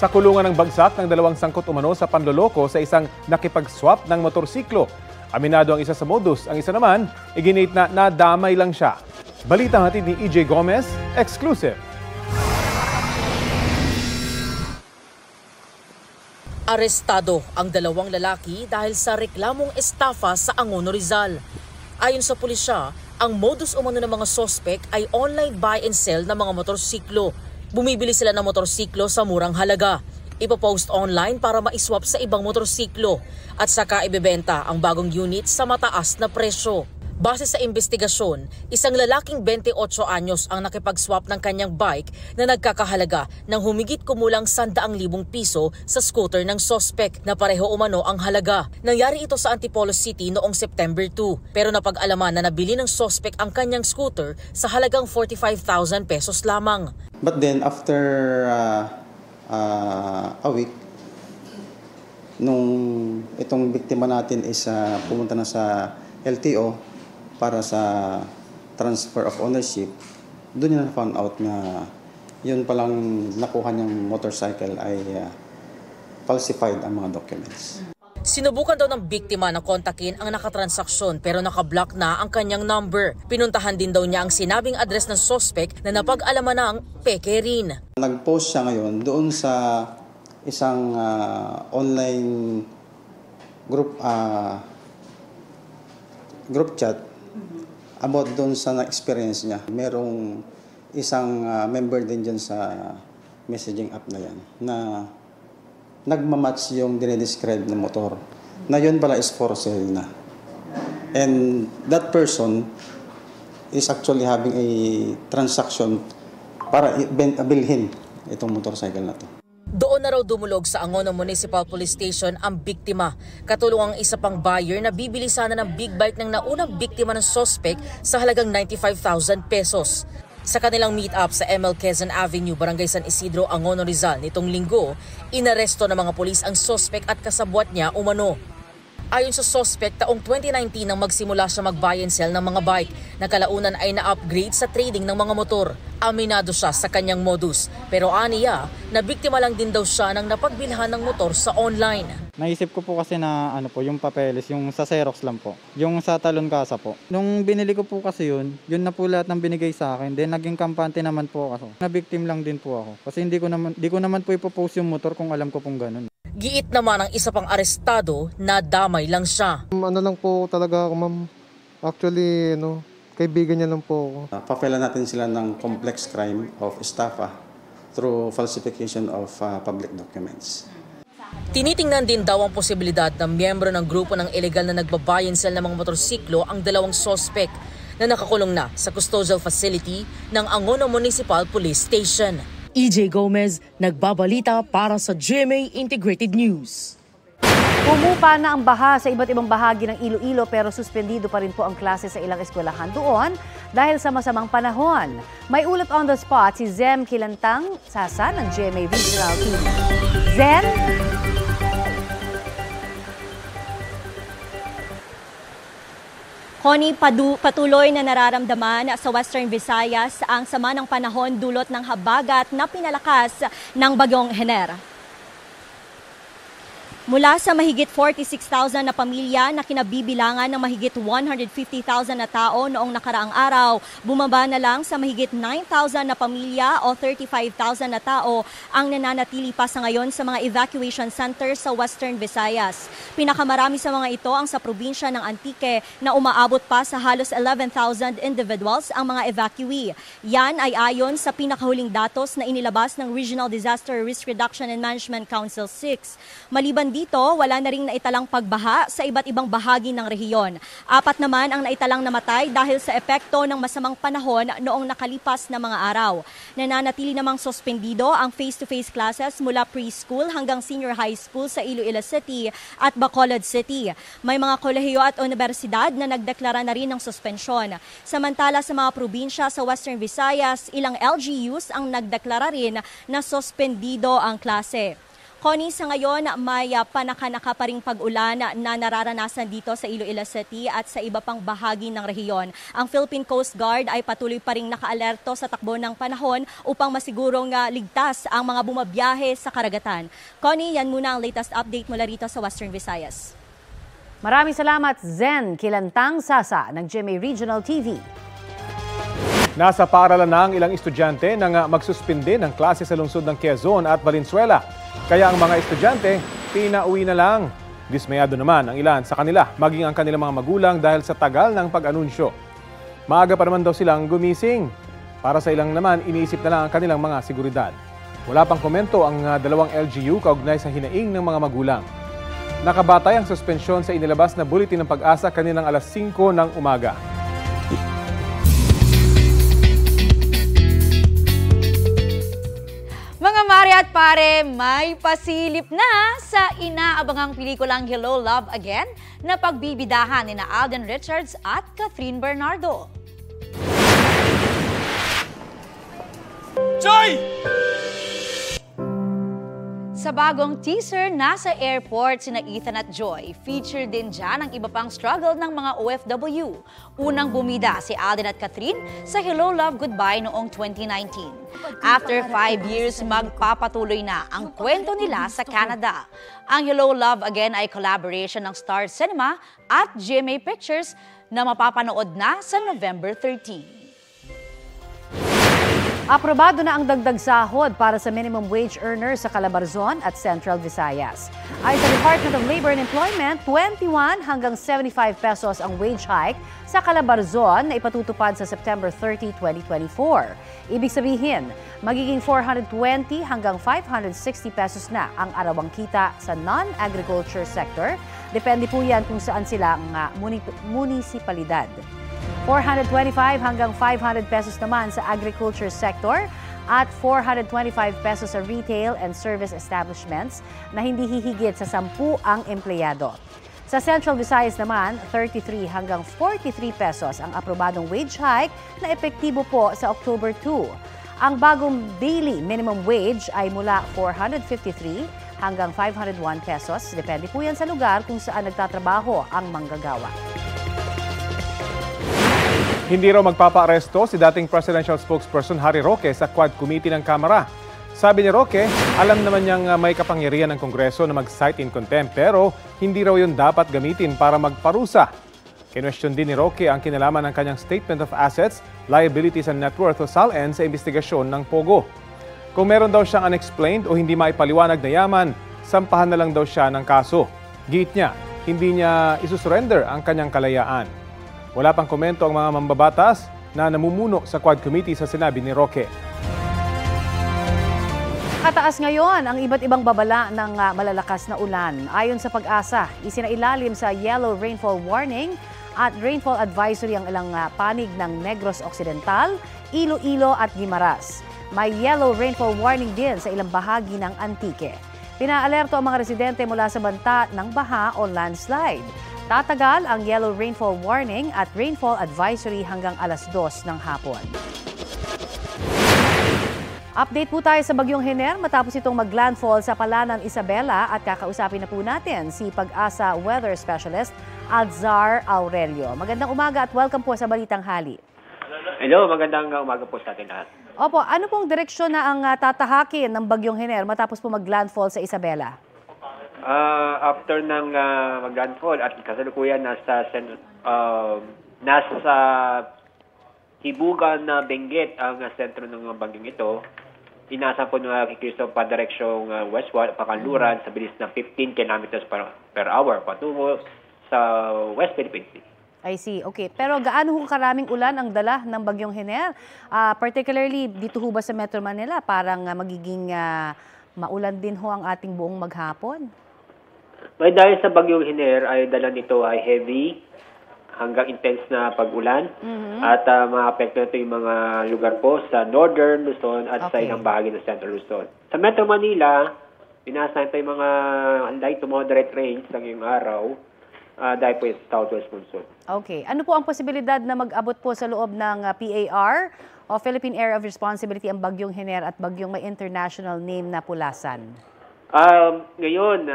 Sa kulungan ng bagsak ng dalawang sangkot umano sa panloloko sa isang nakipag-swap ng motorsiklo. Aminado ang isa sa modus, ang isa naman, iginit na nadamay lang siya. Balita hatid ni EJ Gomez, exclusive. Arestado ang dalawang lalaki dahil sa reklamong estafa sa Angono, Rizal. Ayon sa pulisya, ang modus umano ng mga sospek ay online buy and sell ng mga motorsiklo. Bumibili sila ng motorsiklo sa murang halaga. Ipopost online para maiswap sa ibang motorsiklo at saka ibebenta ang bagong unit sa mataas na presyo. Base sa investigasyon, isang lalaking 28 anyos ang nakipag-swap ng kanyang bike na nagkakahalaga ng humigit kumulang 100,000 piso sa scooter ng sospek na pareho umano ang halaga. Nangyari ito sa Antipolo City noong September 2 pero napag-alaman na nabili ng sospek ang kanyang scooter sa halagang 45,000 pesos lamang. But then after a week, nung itong biktima natin is pumunta na sa LTO para sa transfer of ownership, doon niya na-found out na yun palang nakuha niyang motorcycle ay falsified ang mga documents. Sinubukan daw ng biktima na kontakin ang nakatransaksyon pero nakablock na ang kanyang number. Pinuntahan din daw niya ang sinabing address ng suspect na napag-alaman ng peke rin. Nag-post siya ngayon doon sa isang online group chat about doon sa na-experience niya. Merong isang member din dyan sa messaging app na yan na nagmamatch yung dinedescribe ng motor na yun pala is for sale na. And that person is actually having a transaction para bilhin itong motorcycle na to. Doon na raw dumulog sa Angono Municipal Police Station ang biktima. Katulong ang isa pang buyer na bibili sana ng big bike ng naunang biktima ng suspect sa halagang 95,000 pesos. Sa kanilang meet-up sa ML Quezon Avenue, Barangay San Isidro, Angono, Rizal nitong linggo, inaresto ng mga pulis ang suspect at kasabwat niya umano. Ayon sa suspect, taong 2019 nang magsimula siya mag-buy and sell ng mga bike na kalaunan ay na-upgrade sa trading ng mga motor. Aminado siya sa kanyang modus pero aniya na biktima lang din daw siya ng napagbilhan ng motor sa online. Naisip ko po kasi na yung papeles, yung sa Xerox lang po, yung sa talon kasa po. Nung binili ko po kasi yun na po lahat ng binigay sa akin. Then naging kampante naman po ako. Na-victim lang din po ako kasi hindi ko naman po ipopost yung motor kung alam ko pong ganun. Giit naman ang isa pang arestado na damay lang siya. Ano lang po talaga ako, ma'am. Actually, kaibigan niya lang po ako. Papela natin sila ng complex crime of estafa through falsification of public documents. Tinitingnan din daw ang posibilidad na miyembro ng grupo ng illegal na nagbabuy and sell ng mga motorsiklo ang dalawang suspect na nakakulong na sa custodial facility ng Angono Municipal Police Station. EJ Gomez, nagbabalita para sa GMA Integrated News. Humupa na ang baha sa iba't ibang bahagi ng Iloilo pero suspendido pa rin po ang klase sa ilang eskwelahan doon dahil sa masamang panahon. May ulat on the spot si Zem Kilantang Sasa ng GMA Regional Team. Zem? Connie, patuloy na nararamdaman sa Western Visayas ang sama ng panahon dulot ng habagat na pinalakas ng bagyong Hener. Mula sa mahigit 46,000 na pamilya na kinabibilangan ng mahigit 150,000 na tao noong nakaraang araw, bumaba na lang sa mahigit 9,000 na pamilya o 35,000 na tao ang nananatili pa sa ngayon sa mga evacuation centers sa Western Visayas. Pinakamarami sa mga ito ang sa probinsya ng Antique na umaabot pa sa halos 11,000 individuals ang mga evacuee. Yan ay ayon sa pinakahuling datos na inilabas ng Regional Disaster Risk Reduction and Management Council 6. Maliban dito, wala na ring naitalang pagbaha sa iba't ibang bahagi ng rehiyon. 4 naman ang naitalang namatay dahil sa epekto ng masamang panahon noong nakalipas na mga araw. Nananatili namang suspendido ang face-to-face classes mula preschool hanggang senior high school sa Iloilo City at Bacolod City. May mga kolehiyo at universidad na nagdeklara na rin ng suspensyon. Samantala sa mga probinsya sa Western Visayas, ilang LGUs ang nagdeklara rin na suspendido ang klase. Connie, sa ngayon may panakanaka pa ring pag-ulan na nararanasan dito sa Iloilo City at sa iba pang bahagi ng rehiyon. Ang Philippine Coast Guard ay patuloy pa ring nakaalerto sa takbo ng panahon upang masigurong ligtas ang mga bumabiyahe sa karagatan. Connie, yan muna ang latest update mula rito sa Western Visayas. Maraming salamat, Zen Kilantang Sasa ng GMA Regional TV. Nasa paaralan na ang ilang estudyante na magsuspinde ng klase sa lungsod ng Quezon at Valenzuela. Kaya ang mga estudyante, pinauwi na lang. Dismayado naman ang ilan sa kanila, maging ang kanilang mga magulang dahil sa tagal ng pag-anunsyo. Maaga pa naman daw silang gumising. Para sa ilang naman, iniisip na lang ang kanilang mga seguridad. Wala pang komento ang dalawang LGU kaugnay sa hinaing ng mga magulang. Nakabatay ang suspensyon sa inilabas na Buletin ng Pag-asa kaninang alas 5 ng umaga. Mga mare at pare, may pasilip na sa inaabangang pelikulang Hello, Love Again na pagbibidahan ni Alden Richards at Catherine Bernardo. Joy! Sa bagong teaser, nasa airport sina Ethan at Joy. Feature din dyan ang iba pang struggle ng mga OFW. Unang bumida si Alden at Catherine sa Hello, Love, Goodbye noong 2019. After 5 years, magpapatuloy na ang kwento nila sa Canada. Ang Hello, Love Again ay collaboration ng Star Cinema at GMA Pictures na mapapanood na sa November 13. Aprobado na ang dagdag sahod para sa minimum wage earners sa Calabarzon at Central Visayas. Ayon sa Department of Labor and Employment, 21 hanggang 75 pesos ang wage hike sa Calabarzon na ipatutupad sa September 30, 2024. Ibig sabihin, magiging 420 hanggang 560 pesos na ang arawang kita sa non-agriculture sector. Depende po yan kung saan sila ang munisipalidad. 425 hanggang 500 pesos naman sa agriculture sector at 425 pesos sa retail and service establishments na hindi hihigit sa 10 ang empleyado. Sa Central Visayas naman, 33 hanggang 43 pesos ang aprobadong wage hike na epektibo po sa October 2. Ang bagong daily minimum wage ay mula 453 hanggang 501 pesos. Depende po yan sa lugar kung saan nagtatrabaho ang manggagawa. Hindi raw magpapa-aresto si dating presidential spokesperson Harry Roque sa Quad Committee ng Kamara. Sabi ni Roque, alam naman niyang may kapangyarihan ng Kongreso na mag-cite in contempt pero hindi raw yun dapat gamitin para magparusa. Kinwestiyon din ni Roque ang kinalaman ng kanyang Statement of Assets, Liabilities and Net Worth o SALN sa investigasyon ng POGO. Kung meron daw siyang unexplained o hindi maipaliwanag na yaman, sampahan na lang daw siya ng kaso. Giit niya, hindi niya isusurrender ang kanyang kalayaan. Wala pang komento ang mga mambabatas na namumuno sa Quad Committee sa sinabi ni Roque. Kataas ngayon ang iba't ibang babala ng malalakas na ulan. Ayon sa Pag-asa, isinailalim sa yellow rainfall warning at rainfall advisory ang ilang panig ng Negros Occidental, Iloilo at Guimaras. May yellow rainfall warning din sa ilang bahagi ng Antique. Pinaalerto ang mga residente mula sa banta ng baha o landslide. Tatagal ang yellow rainfall warning at rainfall advisory hanggang alas 2 ng hapon. Update po tayo sa Bagyong Hiner matapos itong maglandfall sa Palanan, Isabela at kakausapin na po natin si Pag-asa Weather Specialist Alzar Aurelio. Magandang umaga at welcome po sa Balitang Hali. Hello, magandang umaga po sa atin lahat. Opo, ano pong direksyon na ang tatahakin ng Bagyong Hiner matapos po maglandfall sa Isabela? After ng mag-landfall at kasalukuyan nasa Hibugan na Benguet ang sentro ng bagyong ito, inasa po na kikiso pa direksyong westward, pakanluran sa bilis ng 15 kilometers per hour patungo sa West Philippine Sea. I see. Okay. Pero gaano ho karaming ulan ang dala ng Bagyong Hiner? Particularly dito ho ba sa Metro Manila, parang magiging maulan din ho ang ating buong maghapon? May dahil sa Bagyong Hiner ay dala nito ay heavy hanggang intense na pag-ulan at maapekto ito yung mga lugar po sa Northern Luzon at sa ilang bahagi ng Central Luzon. Sa Metro Manila, inaasahan ito yung mga light to moderate rains ng ngayong araw dahil po yung southwest monsoon. Okay. Ano po ang posibilidad na mag-abot po sa loob ng PAR o Philippine Area of Responsibility ang Bagyong Hiner at Bagyong may international name na Pulasan? Ngayon,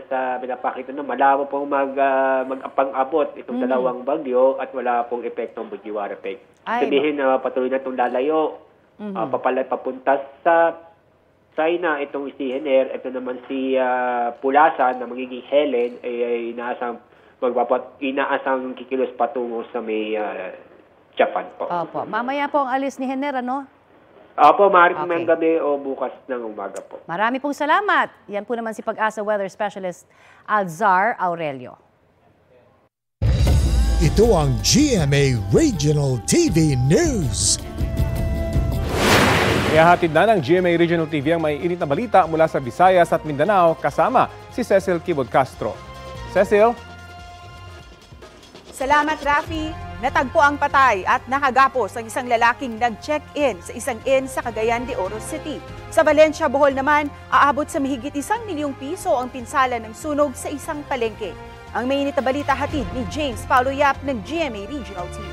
sa pinapakita na malabo pong mag-apang-abot itong dalawang bagyo at wala pong epektong Fujiwara effect. Sabihin na patuloy na itong lalayo, papunta sa China itong si Hener, ito naman si Pulasan na magiging Helen ay inaasang kikilos patungo sa may Japan po. Opo. Mamaya po ang alis ni Hener, ano? Opo, maaaring gabi o bukas ng umaga po. Marami pong salamat. Yan po naman si Pag-asa Weather Specialist Alzar Aurelio. Ito ang GMA Regional TV News. Ihahatid na ng GMA Regional TV ang may init na balita mula sa Visayas at Mindanao kasama si Cecil Kibod Castro. Cecil? Salamat, Rafi. Natagpo ang patay at nakagapos ang isang lalaking nag-check-in sa isang inn sa Cagayan de Oro City. Sa Valencia, Bohol naman, aabot sa mahigit 1 milyong piso ang pinsala ng sunog sa isang palengke. Ang may init na balita hatid ni James Paulo Yap ng GMA Regional TV.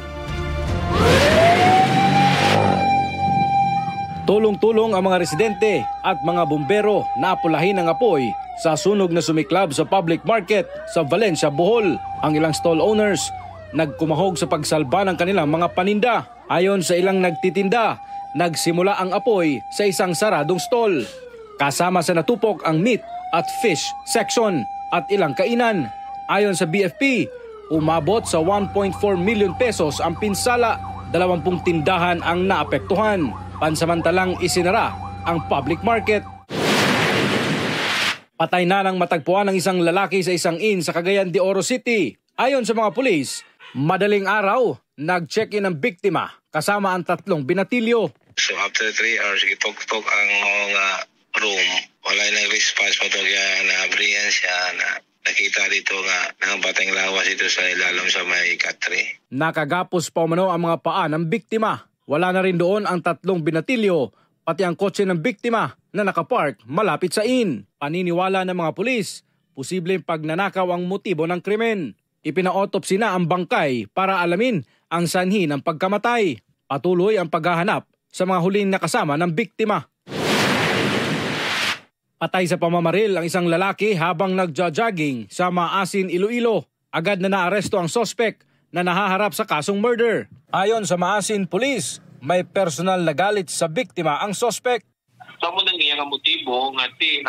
Tulong-tulong ang mga residente at mga bumbero na apulahin ang apoy sa sunog na sumiklab sa public market sa Valencia, Bohol. Ang ilang stall owners nagkumahog sa pagsalba ng kanilang mga paninda. Ayon sa ilang nagtitinda, nagsimula ang apoy sa isang saradong stall. Kasama sa natupok ang meat at fish section at ilang kainan. Ayon sa BFP, umabot sa 1.4 million pesos ang pinsala. 20 tindahan ang naapektuhan. Pansamantalang isinara ang public market. Patay na nang matagpuan ng isang lalaki sa isang inn sa Cagayan de Oro City. Ayon sa mga pulis, madaling araw, nag-check-in ang biktima kasama ang 3 binatilyo. So after 3 hours, gitok-tok ang mga room. Wala nang response mo ito kaya na-abrihan siya na nakita dito nga ng batang lawas ito sa ilalim sa may katre. Nakagapos pa umano ang mga paa ng biktima. Wala na rin doon ang 3 binatilyo, pati ang kotse ng biktima na nakapark malapit sa inn. Paniniwala ng mga pulis, posibleng pagnanakaw ang motibo ng krimen. Ipina-autopsy na ang bangkay para alamin ang sanhi ng pagkamatay. Patuloy ang paghahanap sa mga huling nakasama ng biktima. Patay sa pamamaril ang isang lalaki habang nagja-jogging sa Maasin, Iloilo. Agad na naaresto ang sospek na nahaharap sa kasong murder. Ayon sa Maasin Police, may personal na galit sa biktima ang sospek. Sa mo nang iyang motibo nga ti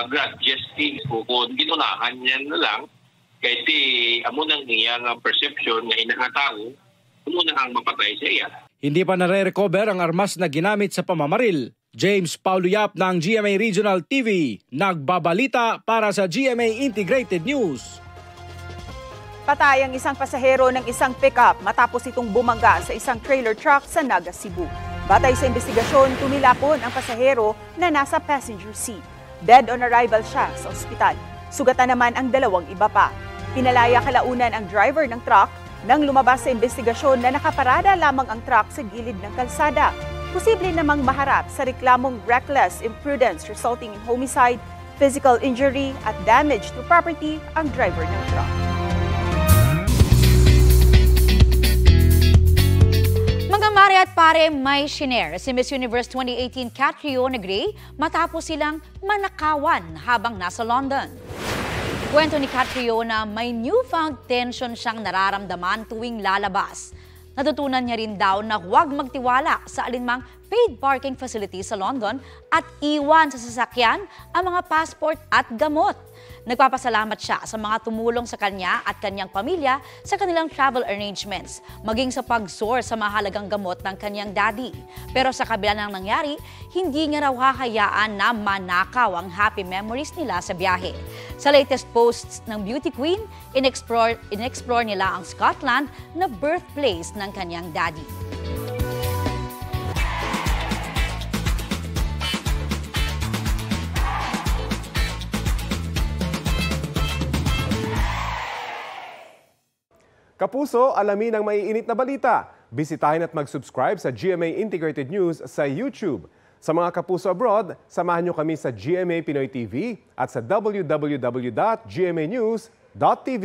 grad gesting kung ginunahan niya na lang kay ti amo nang iyang perception nga inakatawo amo na ang mapatay sa iya. Hindi pa nare-recover ang armas na ginamit sa pamamaril. James Paulo Yap ng GMA Regional TV, nagbabalita para sa GMA Integrated News. Patay ang isang pasahero ng isang pickup matapos itong bumangga sa isang trailer truck sa Naga, Cebu. Batay sa investigasyon, tumilapon ang pasahero na nasa passenger seat. Dead on arrival siya sa ospital. Sugatan naman ang 2 iba pa. Pinalaya kalaunan ang driver ng truck nang lumabas sa investigasyon na nakaparada lamang ang truck sa gilid ng kalsada. Posible namang maharap sa reklamong reckless imprudence resulting in homicide, physical injury at damage to property ang driver ng truck. Mga mare at pare, may shinare si Miss Universe 2018 Catriona Gray matapos silang manakawan habang nasa London. Kwento ni Catriona, may newfound tension siyang nararamdaman tuwing lalabas. Natutunan niya rin daw na huwag magtiwala sa alinmang paid parking facility sa London at iwan sa sasakyan ang mga passport at gamot. Nagpapasalamat siya sa mga tumulong sa kanya at kanyang pamilya sa kanilang travel arrangements, maging sa pag-source sa mahalagang gamot ng kanyang daddy. Pero sa kabila ng nangyari, hindi niya raw hahayaan na manakaw ang happy memories nila sa biyahe. Sa latest posts ng Beauty Queen, in-explore nila ang Scotland na birthplace ng kanyang daddy. Kapuso, alamin ang maiinit na balita. Bisitahin at mag-subscribe sa GMA Integrated News sa YouTube. Sa mga kapuso abroad, samahan nyo kami sa GMA Pinoy TV at sa www.gmanews.tv.